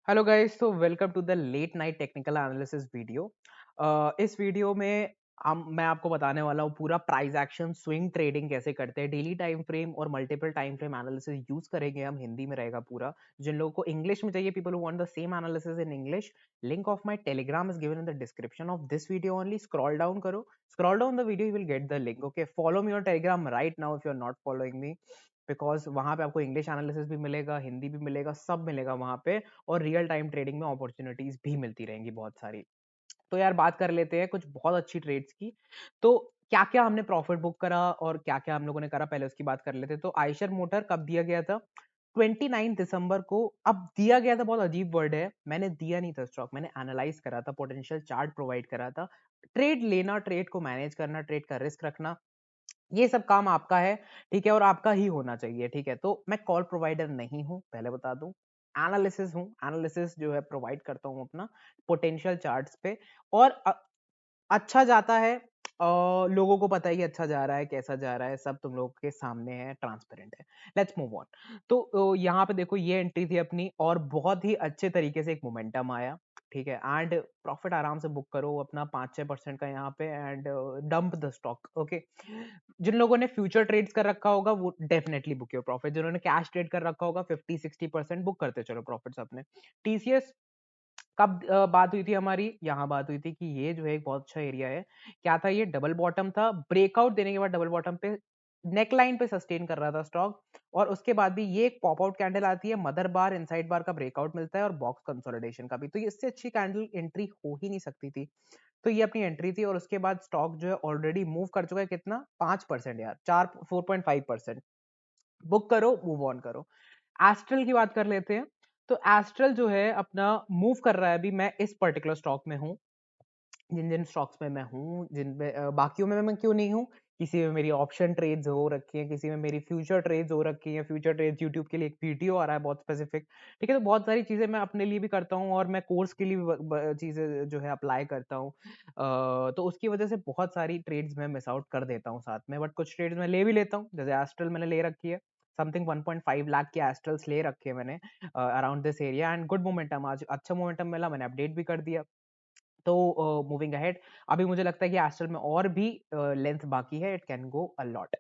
Hello guys, तो welcome to the late night technical analysis video. इस video में हम मैं आपको बताने वाला हूँ पूरा प्राइस एक्शन स्विंग ट्रेडिंग कैसे करते हैं। डेली टाइम फ्रेम और multiple time frame analysis use करेंगे हम। हिंदी में रहेगा पूरा। जिन लोगों को इंग्लिश में चाहिए, people who want the same analysis in English, link of my Telegram is given in the description of this video only. Scroll down करो, scroll down the video, you will get the link. Okay, follow me on Telegram right now if you are not following me, because वहां पे आपको English analysis भी मिलेगा, हिंदी भी मिलेगा, सब मिलेगा वहां पे। और रियल टाइम ट्रेडिंग में अपॉर्चुनिटीज भी मिलती रहेंगी बहुत सारी। तो यार बात कर लेते हैं कुछ बहुत अच्छी ट्रेड्स की। तो क्या क्या हमने प्रॉफिट बुक करा और क्या क्या हम लोगों ने करा, पहले उसकी बात कर लेते हैं। तो आयशर मोटर कब दिया गया था? 29 दिसंबर को। अब दिया गया था, बहुत अजीब वर्ड है, मैंने दिया नहीं था स्टॉक, मैंने एनालाइज करा था, पोटेंशियल चार्ट प्रोवाइड करा था। ट्रेड लेना, ट्रेड को मैनेज करना, ट्रेड का रिस्क रखना, ये सब काम आपका है, ठीक है, और आपका ही होना चाहिए, ठीक है। तो मैं कॉल प्रोवाइडर नहीं हूं, पहले बता दूं। एनालिसिस हूं, एनालिसिस जो है प्रोवाइड करता हूं अपना पोटेंशियल चार्ट्स पे। और अच्छा जाता है, लोगों को पता है कि अच्छा जा रहा है, कैसा जा रहा है, सब तुम लोगों के सामने है, ट्रांसपेरेंट है। Let's move on. तो यहाँ पे देखो, ये एंट्री थी अपनी और बहुत ही अच्छे तरीके से एक मोमेंटम आया, ठीक है। एंड प्रॉफिट आराम से बुक करो अपना 5-6% का यहाँ पे, and dump the stock. Okay, जिन लोगों ने फ्यूचर ट्रेड्स कर रखा होगा वो डेफिनेटली बुक योर प्रॉफिट। जिन्होंने कैश ट्रेड कर रखा होगा 50-60% बुक करते चलो प्रॉफिट्स अपने। टीसीएस कब बात हुई थी हमारी? यहाँ बात हुई थी कि ये जो है एक बहुत अच्छा एरिया है। क्या था ये? डबल बॉटम था, ब्रेकआउट देने के बाद डबल बॉटम पे नेक लाइन पे सस्टेन कर रहा था स्टॉक। और उसके बाद भी ये एक पॉप आउट कैंडल आती है, मदर बार इनसाइड बार का ब्रेकआउट मिलता है और बॉक्स कंसोलिडेशन का भी। तो इससे अच्छी कैंडल एंट्री हो ही नहीं सकती थी। तो ये अपनी एंट्री थी और उसके बाद स्टॉक जो है ऑलरेडी मूव कर चुका है। कितना? 5% यार, 4.5%। बुक करो, मूव ऑन करो। एस्ट्रल की बात कर लेते हैं। तो एस्ट्रल जो है अपना मूव कर रहा है। अभी मैं इस पर्टिकुलर स्टॉक में हूँ, जिन जिन स्टॉक्स में मैं हूँ, जिनमें बाकियों में मैं क्यों नहीं हूँ। किसी में मेरी ऑप्शन ट्रेड्स हो रखी हैं, किसी में मेरी फ्यूचर ट्रेड्स हो रखी हैं। फ्यूचर ट्रेड्स यूट्यूब के लिए एक वीडियो आ रहा है बहुत स्पेसिफिक, ठीक है। तो बहुत सारी चीजें मैं अपने लिए भी करता हूँ और मैं कोर्स के लिए भी चीजें जो है अप्लाई करता हूँ। तो उसकी वजह से बहुत सारी ट्रेड्स मैं मिस आउट कर देता हूँ साथ में, बट कुछ ट्रेड्स मैं ले भी लेता हूँ। जैसे एस्ट्रल मैंने ले रखी है, समथिंग 1.5 लाख के एस्ट्रल्स ले रखे हैं मैंने around this area. And good momentum, आज अच्छा मोमेंटम मिला, मैंने अपडेट भी कर दिया। तो मूविंग अहेड, अभी मुझे लगता है कि एस्ट्रल में और भी लेंथ बाकी है, it can go a lot.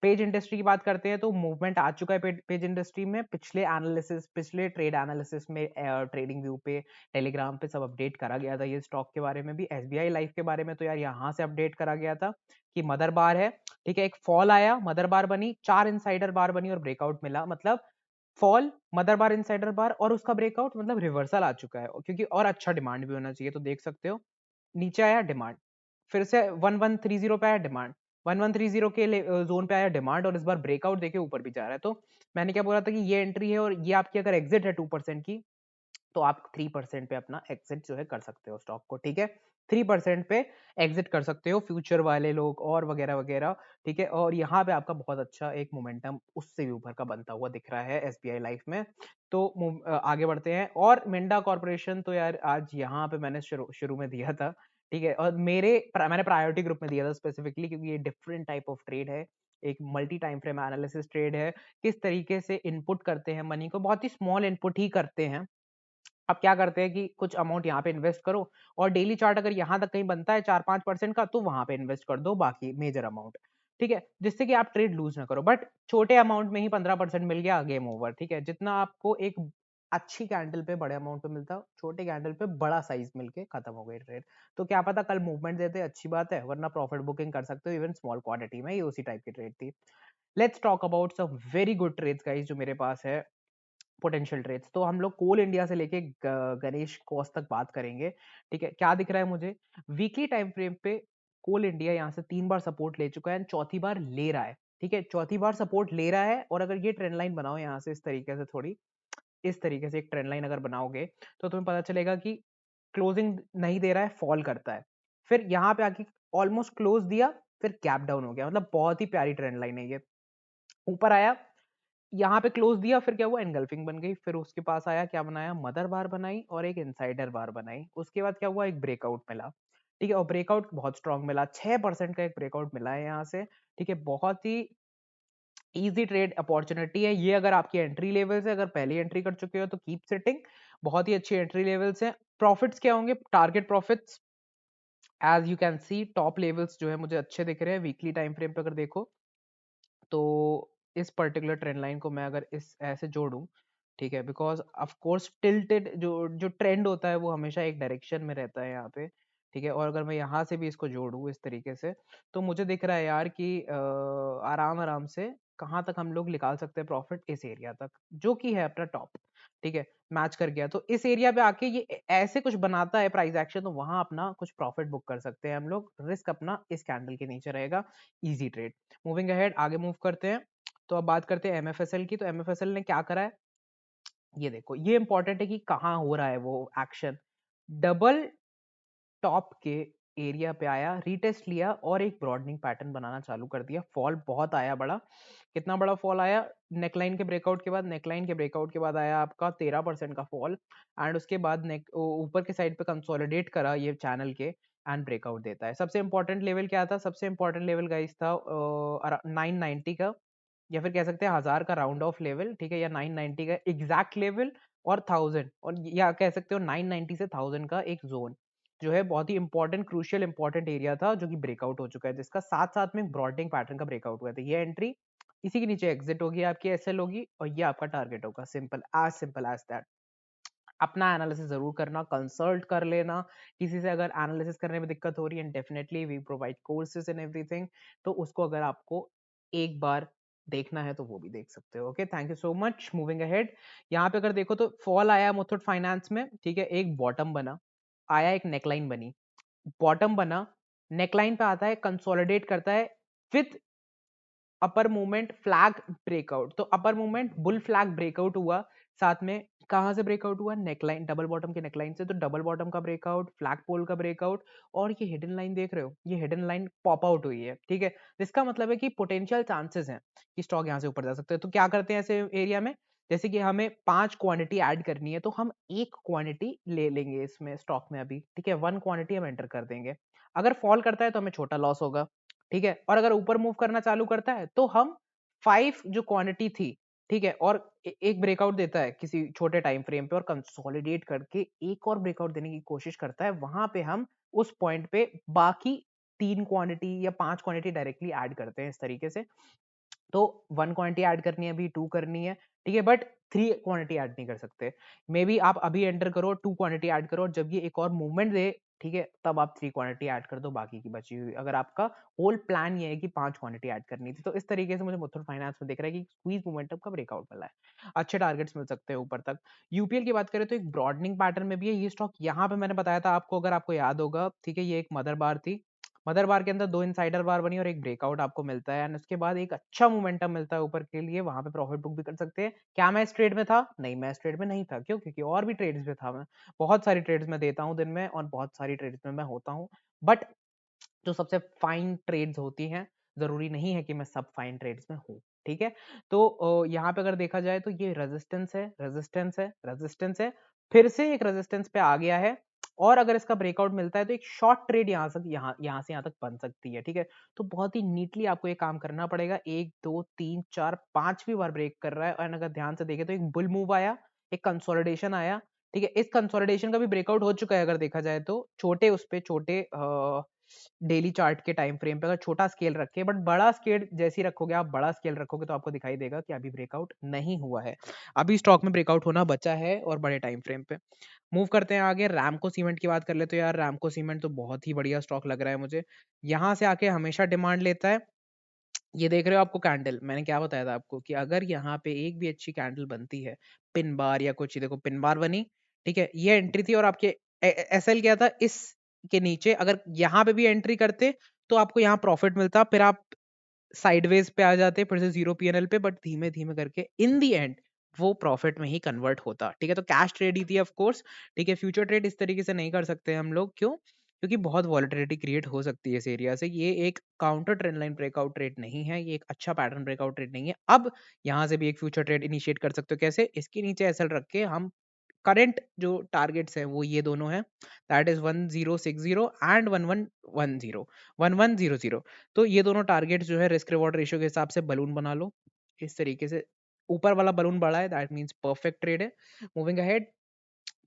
Page industry की बात करते हैं तो मूवमेंट आ चुका है पेज इंडस्ट्री में। पिछले एनालिसिस, पिछले ट्रेड एनालिसिस में ट्रेडिंग व्यू पे, टेलीग्राम पे सब अपडेट करा गया था ये स्टॉक के बारे में भी। एसबीआई लाइफ के बारे में तो यार यहाँ से अपडेट करा गया था कि मदर बार है, ठीक है। एक फॉल आया, मदर बार बनी, 4 इनसाइडर बार बनी और ब्रेकआउट मिला। मतलब फॉल, मदर बार, इनसाइडर बार और उसका ब्रेकआउट, मतलब रिवर्सल आ चुका है। क्योंकि और अच्छा डिमांड भी होना चाहिए, तो देख सकते हो नीचे आया डिमांड, फिर से 1130 पे आया डिमांड, 1130 के जोन पे आया डिमांड, और इस बार ब्रेकआउट देके ऊपर भी जा रहा है। तो मैंने क्या बोला था कि ये एंट्री है और ये आपकी अगर एग्जिट है 2% की, तो आप 3% पे अपना एग्जिट जो है कर सकते हो स्टॉक को, ठीक है। 3% पे एग्जिट कर सकते हो फ्यूचर वाले लोग और वगैरह वगैरह, ठीक है। और यहाँ पे आपका बहुत अच्छा एक मोमेंटम उससे भी ऊपर का बनता हुआ दिख रहा है एसबीआई लाइफ में। तो आगे बढ़ते हैं। और मिंडा कॉर्पोरेशन तो यार आज यहाँ पे मैंने शुरू शुरू में दिया था, ठीक है। और मैंने प्रायोरिटी ग्रुप में दिया था स्पेसिफिकली, क्योंकि ये डिफरेंट टाइप ऑफ ट्रेड है, एक multi time frame analysis trade है। किस तरीके से इनपुट करते हैं मनी को, बहुत ही स्मॉल इनपुट ही करते हैं। आप क्या करते हैं कि कुछ अमाउंट यहाँ पे इन्वेस्ट करो, और डेली चार्ट अगर यहाँ तक कहीं बनता है 4-5% का, तो वहां पे इन्वेस्ट कर दो बाकी मेजर अमाउंट, ठीक है, जिससे कि आप ट्रेड लूज ना करो। बट छोटे अमाउंट में ही 15% मिल गया, गेम ओवर, ठीक है। जितना आपको एक अच्छी कैंडल पे बड़े अमाउंट पे मिलता, छोटे कैंडल पे बड़ा साइज मिलके खत्म हो गई ट्रेड। तो क्या पता कल मूवमेंट देते, अच्छी बात है, वरना प्रॉफिट बुकिंग कर सकते हो इवन स्मॉल क्वांटिटी में। ये उसी टाइप की ट्रेड थी। Let's talk about some very good trades guys जो मेरे पास है, पोटेंशियल ट्रेड्स। तो हम लोग कोल इंडिया से लेके गणेश कॉस तक बात करेंगे, ठीक है। क्या दिख रहा है मुझे? वीकली टाइम फ्रेम पे कोल इंडिया यहाँ से 3 बार सपोर्ट ले चुका है, चौथी बार ले रहा है, ठीक है। चौथी बार सपोर्ट ले रहा है, और अगर ये ट्रेंड लाइन बनाओ यहाँ से इस तरीके से, थोड़ी इस तरीके से एक ट्रेंड लाइन अगर बनाओगे, तो तुम्हें पता चलेगा कि क्लोजिंग नहीं दे रहा है, फॉल करता है, फिर यहाँ पे आके ऑलमोस्ट क्लोज दिया, फिर गैप डाउन हो गया। मतलब बहुत ही प्यारी ट्रेंड लाइन है ये। ऊपर आया, यहाँ पे क्लोज दिया, फिर क्या हुआ, एनगल्फिंग बन गई, फिर उसके पास आया, क्या बनाया, मदर बार बनाई और एक इनसाइडर बार बनाई। उसके बाद क्या हुआ, एक ब्रेकआउट मिला, ठीक है। और ब्रेकआउट बहुत स्ट्रांग मिला, 6% का एक ब्रेकआउट मिला है यहाँ से, ठीक है। बहुत ही इजी ट्रेड अपॉर्चुनिटी है ये। अगर आपकी एंट्री लेवल्स है, अगर पहले एंट्री कर चुके हो तो कीप सिटिंग, बहुत ही अच्छी एंट्री लेवल्स है। प्रॉफिट्स क्या होंगे? Target profits as you can see top levels जो है मुझे अच्छे दिख रहे हैं। वीकली टाइम फ्रेम पे अगर देखो तो इस पर्टिकुलर ट्रेंड लाइन को मैं अगर इस ऐसे जोड़ूं, ठीक है, बिकॉज ऑफ कोर्स टिल्टेड जो जो ट्रेंड होता है वो हमेशा एक डायरेक्शन में रहता है यहाँ पे, ठीक है। और अगर मैं यहाँ से भी इसको जोड़ूं इस तरीके से, तो मुझे दिख रहा है यार कि आराम आराम से कहाँ तक हम लोग निकाल सकते हैं प्रॉफिट, इस एरिया तक जो कि है अपना टॉप, ठीक है, मैच कर गया। तो इस एरिया पे आके ये ऐसे कुछ बनाता है प्राइस एक्शन, तो वहां अपना कुछ प्रॉफिट बुक कर सकते हैं हम लोग। रिस्क अपना इस कैंडल के नीचे रहेगा, इजी ट्रेड। मूविंग अहेड, आगे मूव करते हैं। तो अब बात करते हैं एमएफएसएल की। तो एमएफएसएल ने क्या करा है, ये देखो, ये इंपॉर्टेंट है कि कहाँ हो रहा है वो एक्शन। डबल टॉप के एरिया पे आया, रीटेस्ट लिया और एक ब्रॉडनिंग पैटर्न बनाना चालू कर दिया। फॉल बहुत आया बड़ा। कितना बड़ा फॉल आया? नेकलाइन के ब्रेकआउट के बाद, नेकलाइन के ब्रेकआउट के बाद आया आपका 13% का फॉल। एंड उसके बाद नेक ऊपर के साइड पे कंसोलिडेट करा ये चैनल के, एंड ब्रेकआउट देता है। सबसे इंपॉर्टेंट लेवल क्या था? सबसे इंपॉर्टेंट लेवल गाइस था 990 का, या फिर कह सकते हैं 1000 का राउंड ऑफ लेवल, ठीक है, या 990 का एग्जैक्ट लेवल, और 1000, और या कह सकते हो 990 से 1000 का एक जोन जो है बहुत ही इंपॉर्टेंट, क्रूशियल इंपॉर्टेंट एरिया था, जो कि ब्रेकआउट हो चुका है, जिसका साथ साथ में ब्रॉडनिंग पैटर्न का ब्रेकआउट हुआ था। ये एंट्री, इसी के नीचे एग्जिट होगी आपकी, एसएल होगी, और ये आपका टारगेट होगा। Simple as that. अपना एनालिसिस जरूर करना, कंसल्ट कर लेना किसी से अगर एनालिसिस करने में दिक्कत हो रही है। Definitely we provide courses and everything, तो उसको अगर आपको एक बार देखना है तो वो भी देख सकते हो। Okay, thank you so much. Moving ahead, यहाँ पे अगर देखो तो फॉल आया मुथूट फाइनेंस में, ठीक है, एक बॉटम बना, आया एक नेकलाइन बनी, बॉटम बना, नेकलाइन पे आता है, कंसोलिडेट करता है with upper movement flag breakout. तो अपर मूवमेंट बुल फ्लैग ब्रेकआउट हुआ, साथ में कहां से ब्रेकआउट हुआ? नेकलाइन, डबल बॉटम के नेकलाइन से। तो डबल बॉटम का ब्रेकआउट, फ्लैग पोल का ब्रेकआउट, और ये हिडन लाइन देख रहे हो, ये हिडन लाइन पॉप आउट हुई है, ठीक है। इसका मतलब है कि पोटेंशियल चांसेस हैं कि स्टॉक यहां से ऊपर जा सकते हैं। तो क्या करते हैं ऐसे एरिया में? जैसे कि हमें 5 क्वांटिटी ऐड करनी है, तो हम एक क्वांटिटी ले लेंगे इसमें स्टॉक में अभी, ठीक है, 1 क्वांटिटी हम एंटर कर देंगे। अगर फॉल करता है तो हमें छोटा लॉस होगा, ठीक है, और अगर ऊपर मूव करना चालू करता है तो हम 5 जो क्वांटिटी थी, ठीक है, और एक ब्रेकआउट देता है किसी छोटे टाइम फ्रेम पे और कंसोलिडेट करके एक और ब्रेकआउट देने की कोशिश करता है, वहां पे हम उस पॉइंट पे बाकी 3 क्वांटिटी या 5 क्वांटिटी डायरेक्टली ऐड करते हैं इस तरीके से। तो 1 क्वांटिटी ऐड करनी है, अभी 2 करनी है, ठीक है, बट 3 क्वांटिटी ऐड नहीं कर सकते। मे बी आप अभी एंटर करो, 2 क्वांटिटी ऐड करो, और जब ये एक और मूवमेंट दे, ठीक है, तब आप 3 क्वांटिटी ऐड कर दो बाकी की बची हुई, अगर आपका होल प्लान ये है कि 5 क्वांटिटी ऐड करनी थी। तो इस तरीके से मुझे मुथूट फाइनेंस में दिख रहा है कि स्क्वीज मोमेंटम का ब्रेकआउट मिला है, अच्छे टारगेट्स मिल सकते हैं ऊपर तक। यूपीएल की बात करें तो एक ब्रॉडनिंग पैटर्न में भी है ये स्टॉक। यहाँ पे मैंने बताया था आपको, अगर आपको याद होगा, ठीक है, ये एक मदर बार थी, मदर बार के अंदर 2 इनसाइडर बार बनी और एक ब्रेकआउट आपको मिलता है, एंड उसके बाद एक अच्छा मोमेंटम मिलता है ऊपर के लिए, वहां पे प्रॉफिट बुक भी कर सकते हैं। क्या मैं इस ट्रेड में था? नहीं, मैं इस ट्रेड में नहीं था। क्यों? क्योंकि और भी ट्रेड्स में था मैं। बहुत सारी ट्रेड्स में देता हूँ दिन में, और बहुत सारी ट्रेड्स में मैं होता हूँ, बट जो सबसे फाइन ट्रेड्स होती हैं, जरूरी नहीं है कि मैं सब फाइन ट्रेड्स में हूँ, ठीक है। तो यहाँ पे अगर देखा जाए तो ये रेजिस्टेंस है, रेजिस्टेंस है, रेजिस्टेंस है, फिर से एक रेजिस्टेंस पे आ गया है, और अगर इसका ब्रेकआउट मिलता है तो एक शॉर्ट ट्रेड यहाँ से यहाँ तक बन सकती है, ठीक है। तो बहुत ही नीटली आपको ये काम करना पड़ेगा। 1 2 3 4 5वीं बार ब्रेक कर रहा है, और अगर ध्यान से देखें तो एक बुल मूव आया, एक कंसोलिडेशन आया, ठीक है। इस कंसोलिडेशन का भी ब्रेकआउट हो चुका है अगर देखा जाए तो, छोटे उस पे छोटे डेली चार्ट के टाइम फ्रेम पे अगर छोटा स्केल रखे, बट बड़ा स्केल जैसे ही रखोगे आप, बड़ा स्केल रखोगे तो आपको दिखाई देगा कि अभी ब्रेकआउट नहीं हुआ है, अभी स्टॉक में ब्रेकआउट होना बचा है, और बड़े टाइम फ्रेम पे। मूव करते हैं आगे, रैमको सीमेंट की बात कर ले तो यार रैमको सीमेंट तो बहुत ही बढ़िया स्टॉक लग रहा है मुझे। यहाँ से आके हमेशा डिमांड लेता है। ये देख रहे हो आपको कैंडल, मैंने क्या बताया था आपको कि अगर यहाँ पे एक भी अच्छी कैंडल बनती है, पिन बार या कुछ, देखो पिन बार बनी, ठीक है, ये एंट्री थी, और आपके एसएल क्या था इस के नीचे, अगर यहाँ पे भी एंट्री करते तो आपको यहाँ प्रॉफिट मिलता, फिर आप साइडवेज पे आ जाते, फिर से जीरो पीएनएल पे, बट धीमे धीमे करके इन दी एंड वो प्रॉफिट में ही कन्वर्ट होता, ठीक है। तो कैश ट्रेड ही थी ऑफ कोर्स, ठीक है। फ्यूचर ट्रेड इस तरीके से नहीं कर सकते हम लोग, क्यों? क्योंकि बहुत वॉलेटिलिटी क्रिएट हो सकती है इस एरिया से। ये एक counter trend line breakout trade नहीं है, ये एक अच्छा पैटर्न ब्रेकआउट ट्रेड नहीं है। अब यहाँ से भी एक फ्यूचर ट्रेड इनिशिएट कर सकते हो, कैसे? इसके नीचे एसएल रख के हम करंट जो टारगेट्स हैं वो ये दोनों हैं, दैट इज 1060 एंड 1110, 1100। तो ये दोनों टारगेट्स जो है रिस्क रिवॉर्ड रेशियो के हिसाब से बलून बना लो, इस तरीके से ऊपर वाला बलून बड़ा है, दैट मीन्स परफेक्ट ट्रेड है। मूविंग अहेड,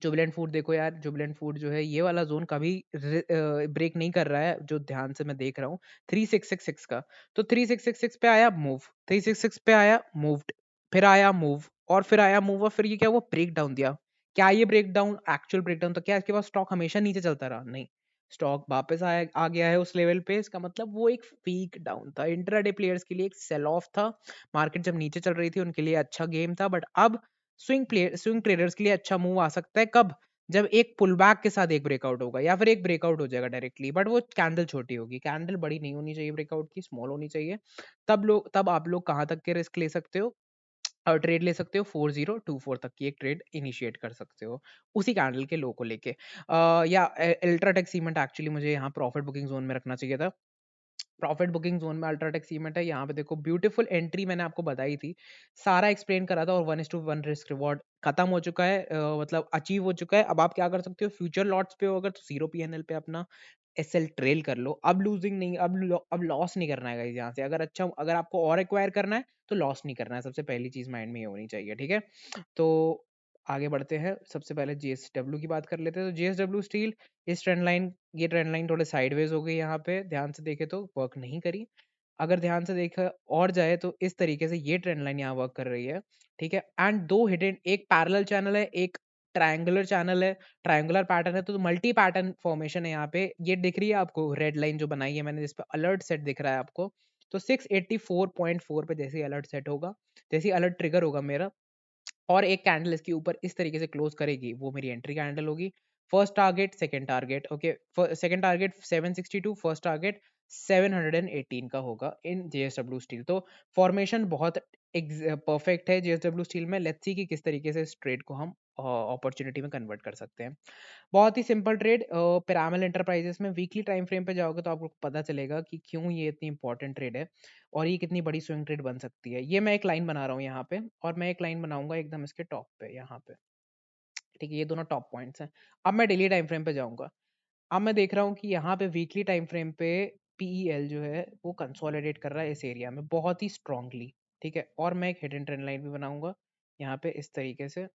जुबिलेंट फूड देखो यार, जुबिलेंट फूड जो है ये वाला जोन कभी ब्रेक नहीं कर रहा है, जो ध्यान से मैं देख रहा हूँ 3666 का। तो 3666 पे आया मूव, 366 पे आया मूव्ड, फिर आया मूव, और फिर आया मूव, और फिर ये क्या हुआ, ब्रेक डाउन दिया। क्या ये break down actual break down? तो क्या इसके बाद स्टॉक हमेशा नीचे चलता रहा? नहीं, स्टॉक वापस आया, आ गया है उस लेवल पे। इसका मतलब वो एक वीक डाउन था, इंट्राडे प्लेयर्स के लिए एक सेल ऑफ था। मार्केट जब नीचे चल रही थी उनके लिए अच्छा गेम था, बट अब स्विंग ट्रेडर्स के लिए अच्छा मूव आ सकता है कब? जब एक पुल बैक के साथ एक ब्रेकआउट होगा, या फिर एक ब्रेकआउट हो जाएगा डायरेक्टली, बट वो कैंडल छोटी होगी, कैंडल बड़ी नहीं होनी चाहिए, ब्रेकआउट की स्मॉल होनी चाहिए। तब आप लोग कहाँ तक के रिस्क ले सकते हो और ट्रेड ले सकते हो, 4024 तक की एक ट्रेड इनिशिएट कर सकते हो उसी कैंडल के लो को लेके। या अल्ट्राटेक सीमेंट, एक्चुअली मुझे यहाँ प्रॉफिट बुकिंग जोन में रखना चाहिए था। प्रॉफिट बुकिंग जोन में अल्ट्राटेक सीमेंट है, यहाँ पे देखो ब्यूटीफुल एंट्री मैंने आपको बताई थी, सारा एक्सप्लेन करा था, और 1:1 रिस्क रिवॉर्ड खत्म हो चुका है, मतलब अचीव हो चुका है। अब आप क्या कर सकते हो, फ्यूचर लॉट्स पे हो अगर, तो 0 PNL पे अपना एसएल ट्रेल कर लो। अब लूजिंग नहीं, अब लॉस नहीं करना है गाइस यहाँ से। अगर आपको और एक्वायर करना है तो लॉस नहीं करना है, सबसे पहली चीज माइंड में ये होनी चाहिए, ठीक है। तो आगे बढ़ते हैं, सबसे पहले जेएसडब्ल्यू की बात कर लेते हैं। तो जेएसडब्ल्यू स्टील, इस ट्रेंड लाइन, ये ट्रेंड लाइन थोड़े साइडवेज हो गई यहाँ पे, ध्यान से देखे तो वर्क नहीं करी। अगर ध्यान से देखा और जाए तो इस तरीके से ये ट्रेंड लाइन यहाँ वर्क कर रही है, ठीक है। एंड दो हिडन, एक पैरेलल चैनल है, एक ट्रायंगुलर चैनल है, ट्रायंगुलर पैटर्न है, तो मल्टी पैटर्न फॉर्मेशन है यहाँ पे। ये दिख रही है आपको रेड लाइन जो बनाई है मैंने, जिस पे अलर्ट सेट दिख रहा है आपको। तो 684.4 पे जैसे अलर्ट सेट होगा, जैसे अलर्ट ट्रिगर होगा मेरा, और एक कैंडल इसके ऊपर इस तरीके से क्लोज करेगी, वो मेरी एंट्री कैंडल होगी। First target, second target, okay, second target 762, first target 718 का होगा इन जेएसडब्ल्यू स्टील। तो फॉर्मेशन बहुत परफेक्ट है जेएसडब्ल्यू स्टील में। लेट्स सी कि किस तरीके से इस ट्रेड को हम अपॉर्चुनिटी में कन्वर्ट कर सकते हैं। बहुत ही सिंपल ट्रेड, पिरामिल एंटरप्राइजेस में वीकली टाइम फ्रेम पे जाओगे तो आपको पता चलेगा कि क्यों ये इतनी इंपॉर्टेंट ट्रेड है, और ये कितनी बड़ी स्विंग ट्रेड बन सकती है। ये मैं एक लाइन बना रहा हूँ यहाँ पे, और मैं एक लाइन बनाऊंगा एकदम इसके टॉप पे यहाँ पे, ठीक है। ये दोनों टॉप पॉइंट्स हैं। अब मैं डेली टाइम फ्रेम पे जाऊंगा। अब मैं देख रहा हूँ कि यहाँ पे वीकली टाइम फ्रेम पे पीईएल जो है वो कंसोलिडेट कर रहा है इस एरिया में बहुत ही स्ट्रांगली, ठीक है। और मैं एक हिडन ट्रेंड लाइन भी बनाऊंगा यहाँ पे इस तरीके से।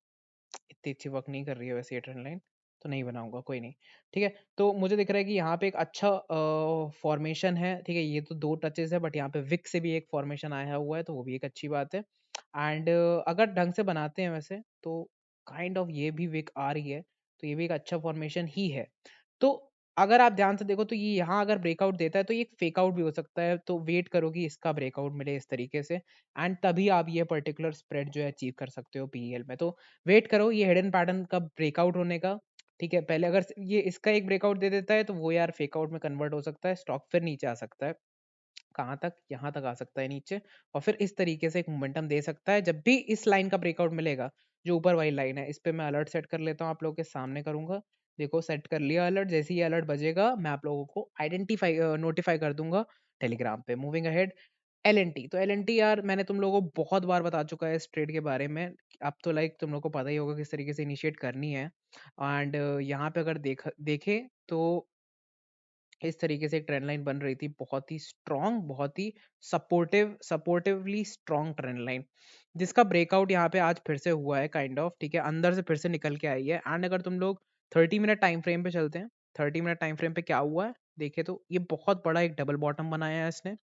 इतनी अच्छी वर्क नहीं कर रही है वैसे ये ट्रेंड लाइन, तो नहीं बनाऊंगा, कोई नहीं, ठीक है। तो मुझे दिख रहा है कि यहाँ पे एक अच्छा फॉर्मेशन है, ठीक है। ये तो दो टचेस है, बट यहाँ पे विक से भी एक फॉर्मेशन आया हुआ है, तो वो भी एक अच्छी बात है। एंड अगर ढंग से बनाते हैं वैसे तो काइंड ऑफ ये भी विक आ रही है, तो ये भी एक अच्छा फॉर्मेशन ही है। तो अगर आप ध्यान से देखो तो ये यहाँ अगर ब्रेकआउट देता है तो ये फेक आउट भी हो सकता है, तो वेट करो कि इसका ब्रेकआउट मिले इस तरीके से, एंड तभी आप ये पर्टिकुलर स्प्रेड जो है अचीव कर सकते हो पीएल में। तो वेट करो ये हिडन पैटर्न का ब्रेकआउट होने का, ठीक है। पहले अगर ये इसका एक ब्रेकआउट दे देता है तो वो यार फेक आउट में कन्वर्ट हो सकता है, स्टॉक फिर नीचे आ सकता है। कहाँ तक? यहाँ तक आ सकता है नीचे, और फिर इस तरीके से एक मोमेंटम दे सकता है। जब भी इस लाइन का ब्रेकआउट मिलेगा, जो ऊपर वाली लाइन है, इस पे मैं अलर्ट सेट कर लेता हूँ, आप लोगों के सामने करूंगा। देखो सेट कर लिया अलर्ट, जैसे ही अलर्ट बजेगा मैं आप लोगों को आइडेंटिफाई नोटिफाई कर दूंगा टेलीग्राम पे। Moving ahead, L&T. तो एलएनटी यार मैंने तुम लोगों को बहुत बार बता चुका है इस ट्रेड के बारे में। अब तो लाइक तुम लोग को पता ही होगा किस तरीके से इनिशिएट करनी है। एंड यहाँ पे अगर देखें तो इस तरीके से एक ट्रेंड लाइन बन रही थी, बहुत ही स्ट्रॉन्ग, बहुत ही सपोर्टिवली स्ट्रॉन्ग ट्रेंड लाइन, जिसका ब्रेकआउट यहाँ पे आज फिर से हुआ है काइंड ऑफ, ठीक है। अंदर से फिर से निकल के आई है। एंड अगर तुम लोग 30 मिनट टाइम फ्रेम पे चलते हैं, 30 मिनट टाइम फ्रेम पे क्या हुआ है देखे तो ये बहुत बड़ा एक डबल बॉटम बनाया है इसने।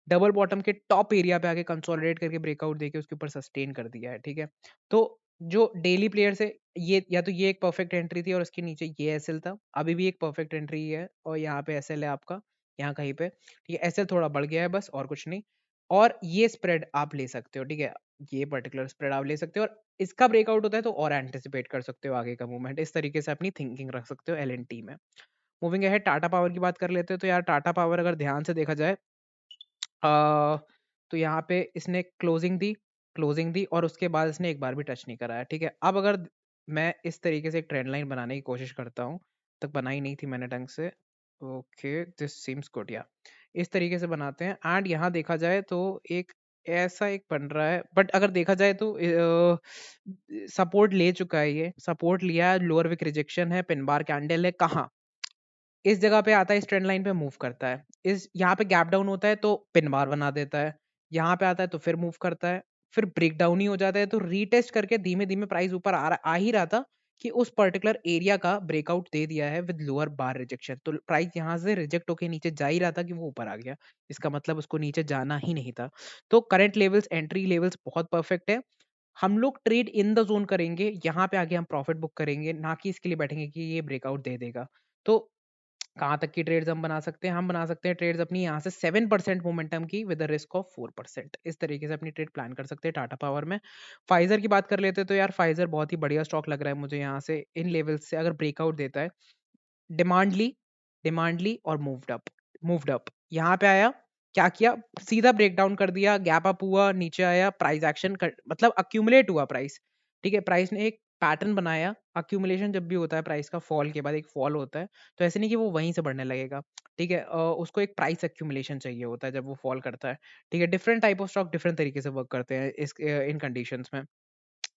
डबल बॉटम के टॉप एरिया पे आके कंसोलिडेट करके ब्रेकआउट देके उसके ऊपर सस्टेन कर दिया है, ठीक है। तो जो डेली प्लेयर से ये, या तो ये एक परफेक्ट एंट्री थी और उसके नीचे ये एसएल था, अभी भी एक परफेक्ट एंट्री है, और यहाँ पे एसएल है आपका, यहाँ कहीं पे, ठीक है। एसएल थोड़ा बढ़ गया है बस, और कुछ नहीं। और ये स्प्रेड आप ले सकते हो, ठीक है। ये पर्टिकुलर स्प्रेड आप ले सकते हो, और इसका ब्रेकआउट होता है तो और एंटिसिपेट कर सकते हो आगे का मूवमेंट, इस तरीके से अपनी थिंकिंग रख सकते हो एलएनटी में। मूविंग है टाटा पावर की बात कर लेते हैं। तो यार टाटा पावर अगर ध्यान से देखा जाए, अ, तो यहाँ पे इसने क्लोजिंग दी और उसके बाद इसने एक बार भी टच नहीं कराया, ठीक है। अब अगर मैं इस तरीके से एक ट्रेंड लाइन बनाने की कोशिश करता हूँ, तक बनाई नहीं थी मैंने ढंग से, ओके दिस सीम्स गुड, या इस तरीके से बनाते हैं। एंड यहाँ देखा जाए तो एक ऐसा एक बन रहा है, बट अगर देखा जाए तो सपोर्ट ले चुका है, ये सपोर्ट लिया है, लोअर विक रिजेक्शन है, पिन बार कैंडल है, कहाँ? इस जगह पे आता है, इस ट्रेंड लाइन पे मूव करता है, इस यहाँ पे गैप डाउन होता है तो पिन बार बना देता है, यहाँ पे आता है तो फिर मूव करता है, फिर ब्रेकडाउन ही हो जाता है, तो रीटेस्ट करके धीमे-धीमे प्राइस ऊपर आ ही रहा था कि उस पर्टिकुलर एरिया का ब्रेकआउट दे दिया है विद लोअर बार रिजेक्शन। तो प्राइस यहाँ से रिजेक्ट होके नीचे जा ही रहा था कि वो ऊपर आ गया। इसका मतलब उसको नीचे जाना ही नहीं था। तो करंट लेवल्स, एंट्री लेवल्स बहुत परफेक्ट है। हम लोग ट्रेड इन द ज़ोन करेंगे, यहाँ पे आके हम प्रॉफिट बुक करेंगे, ना कि इसके लिए बैठेंगे कि ये ब्रेकआउट दे देगा। तो कहाँ तक की ट्रेड्स हम बना सकते हैं? हम बना सकते हैं ट्रेड्स अपनी यहाँ से 7% मोमेंटम की विद अ रिस्क ऑफ 4%। इस तरीके से अपनी ट्रेड प्लान कर सकते हैं टाटा पावर में। फाइज़र की बात कर लेते हैं, तो यार फाइज़र बहुत ही बढ़िया स्टॉक लग रहा है मुझे यहाँ से इन लेवल्स से अगर ब्रेकआउट देता है। डिमांड ली, डिमांड ली और मूव्ड अप। यहाँ पे आया, क्या किया? सीधा ब्रेकडाउन कर दिया, गैप अप हुआ, नीचे आया, प्राइस एक्शन कर मतलब अक्यूमुलेट हुआ प्राइस। ठीक है? प्राइस ने एक पैटर्न बनाया, अक्यूमुलेशन जब भी होता है प्राइस का फॉल के बाद एक फॉल होता है, तो ऐसे नहीं कि वो वहीं से बढ़ने लगेगा। ठीक है? उसको एक प्राइस अक्यूमुलेशन चाहिए होता है जब वो फॉल करता है। ठीक है? Different type of stock different तरीके से वर्क करते हैं इन कंडीशंस में।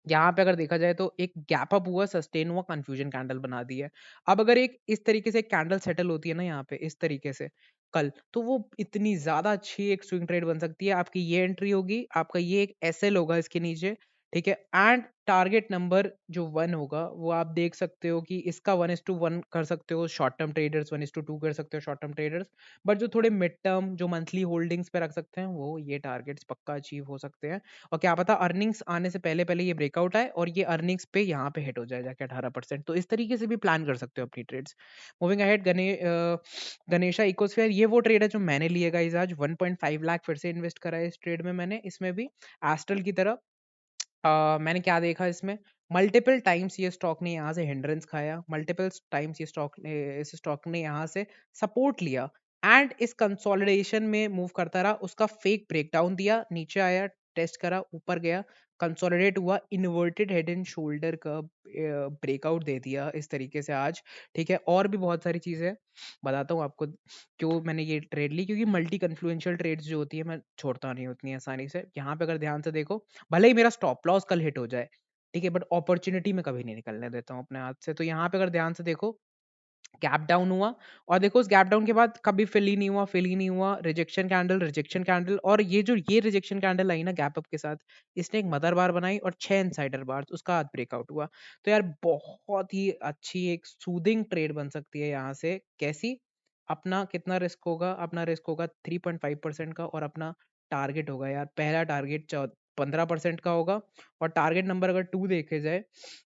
यहाँ पे अगर देखा जाए तो एक गैप अप हुआ, सस्टेन हुआ, कन्फ्यूजन कैंडल बना दी है। अब अगर एक इस तरीके से कैंडल सेटल होती है ना यहाँ पे इस तरीके से कल, तो वो इतनी ज़्यादा अच्छी एक स्विंग ट्रेड बन सकती है। आपकी ये एंट्री होगी, आपका ये एक एसएल होगा इसके नीचे, ठीक है? एंड टारगेट नंबर जो 1 होगा, वो आप देख सकते हो कि इसका 1:1 कर सकते हो शॉर्ट टर्म ट्रेडर्स, 1:2 कर सकते हो शॉर्ट टर्म ट्रेडर्स। बट जो थोड़े मिड टर्म, जो मंथली होल्डिंग्स पे रख सकते हैं, वो ये टारगेट्स पक्का अचीव हो सकते हैं। और क्या पता अर्निंग्स आने से पहले-पहले ये ब्रेकआउट आए और ये अर्निंग्स पे यहाँ पे हिट हो जाए जाके 18%। तो इस तरीके से भी प्लान कर सकते हो अपनी trades. Moving ahead, Ganesha Ecosphere, ये वो ट्रेड है जो मैंने लिया गाइस आज 1.5 लाख फिर से इन्वेस्ट करा है इस ट्रेड में मैंने। इसमें भी एस्ट्रल की तरह मैंने क्या देखा इसमें, मल्टीपल टाइम्स ये स्टॉक ने यहाँ से हिंड्रेंस खाया, मल्टीपल टाइम्स ये इस स्टॉक ने यहाँ से सपोर्ट लिया एंड इस कंसोलिडेशन में मूव करता रहा, उसका फेक ब्रेकडाउन दिया, नीचे आया, टेस्ट करा, ऊपर गया, कंसोलिडेट हुआ, इन्वर्टेड हेड एंड शोल्डर का ब्रेकआउट दे दिया इस तरीके से आज। ठीक है? और भी बहुत सारी चीजें बताता हूँ आपको क्यों मैंने ये ट्रेड ली, क्योंकि मल्टी कन्फ्लुएंशियल ट्रेड्स जो होती है मैं छोड़ता नहीं उतनी आसानी से। यहाँ पे अगर ध्यान से देखो, भले ही मेरा स्टॉप लॉस कल हिट हो जाए, ठीक है, बट अपॉर्चुनिटी मैं कभी नहीं निकलने देता हूँ अपने हाथ से। तो यहाँ पे अगर ध्यान से देखो, गैप डाउन हुआ और देखो उस गैप डाउन के बाद कभी फिल ही नहीं हुआ, रिजेक्शन कैंडल, और ये रिजेक्शन कैंडल आई ना गैप अप के साथ, इसने एक मदर बार बनाई और 6 इनसाइडर बार, उसका आज ब्रेकआउट हुआ। तो यार बहुत ही अच्छी एक सूदिंग ट्रेड बन सकती है यहाँ से। कैसी? अपना कितना रिस्क होगा? अपना रिस्क होगा 3.5% का, और अपना टारगेट होगा यार, पहला टारगेट 15% का होगा, और टारगेट नंबर अगर 2 देखे जाए,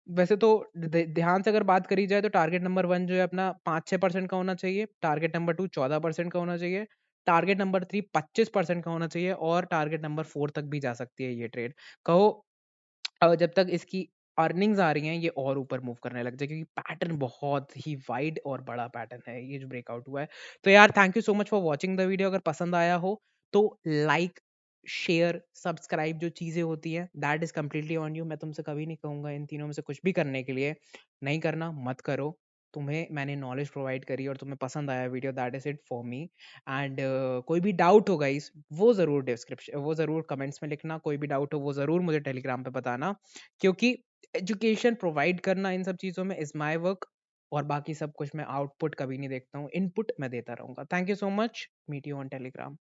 वैसे तो ध्यान से अगर बात करी जाए तो टारगेट नंबर 1 जो है अपना 5-6% का होना चाहिए, टारगेट नंबर 2 14% का होना चाहिए, टारगेट नंबर 3 25% का होना चाहिए, और टारगेट नंबर 4 तक भी जा सकती है ये ट्रेड। कहो जब तक इसकी अर्निंग्स आ रही हैं ये और ऊपर मूव करने लग जाए, क्योंकि पैटर्न बहुत ही वाइड और बड़ा पैटर्न है ये जो ब्रेकआउट हुआ है। तो यार thank you so much for watching the video. अगर पसंद आया हो तो लाइक, शेयर, सब्सक्राइब जो चीजें होती हैं that is completely on you. मैं तुमसे कभी नहीं कहूंगा इन तीनों में से कुछ भी करने के लिए, नहीं करना मत करो। तुम्हें मैंने नॉलेज प्रोवाइड करी और तुम्हें पसंद आया video, that is it for me. And कोई भी डाउट होगा इस, वो ज़रूर कमेंट्स में लिखना। कोई भी डाउट हो वो ज़रूर मुझे टेलीग्राम पे बताना, क्योंकि एजुकेशन प्रोवाइड करना इन सब चीज़ों में इज़ माय वर्क, और बाकी सब कुछ मैं आउटपुट कभी नहीं देखता हूँ, इनपुट मैं देता रहूँगा। Thank you so much, meet you on Telegram.